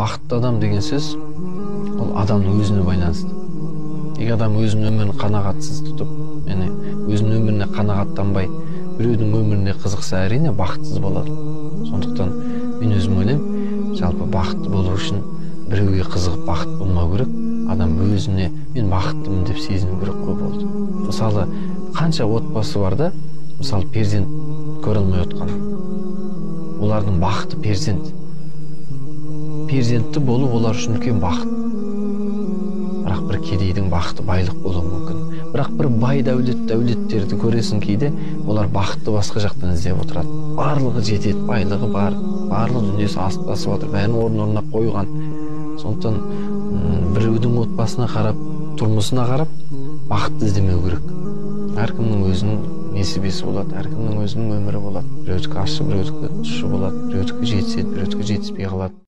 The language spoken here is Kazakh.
бақытты адам деген сөз ол адамның өзіне байланысты. Егер адам өзінің өмірін қанағатсыз тұтып, өзінің өміріне қанағаттанбай, біреудің өміріне қызықса, әрине бақытсыз болады. Сондықтан мен өзім ойлаймын, жалпы бақытты болу үшін біреуге қызығып бақыт болмау керек. Адам өзіне мен бақыттымын деп сезіну керек қой болды. Мысалы, қанша отбасы бар да, мысалы перзент көре алмай отқан. Олардың бақыты перзент. Перзентті болу олар үшін үлкен бақыт. Бірақ бір кедейдің бақыты байлық болуы мүмкін. Бірақ бір бай дәулеттерді көресің кейде, олар бақытты басқа жақтан іздеп отырады. Барлығы жетеді, байлығы бар, барлық дүниесі асып отыр, бәрін орнына қойған. Сондықтан біреудің отбасына қарап, тұрмысына қарап, бақытты іздемеу керек. Әркімнің өзінің несібесі болады, әркімнің өзінің өмірі болады. Біреудікі ащы, біреудікі тұщы болады, біреудікі жетіседі, біреудікі жетіспей қалады.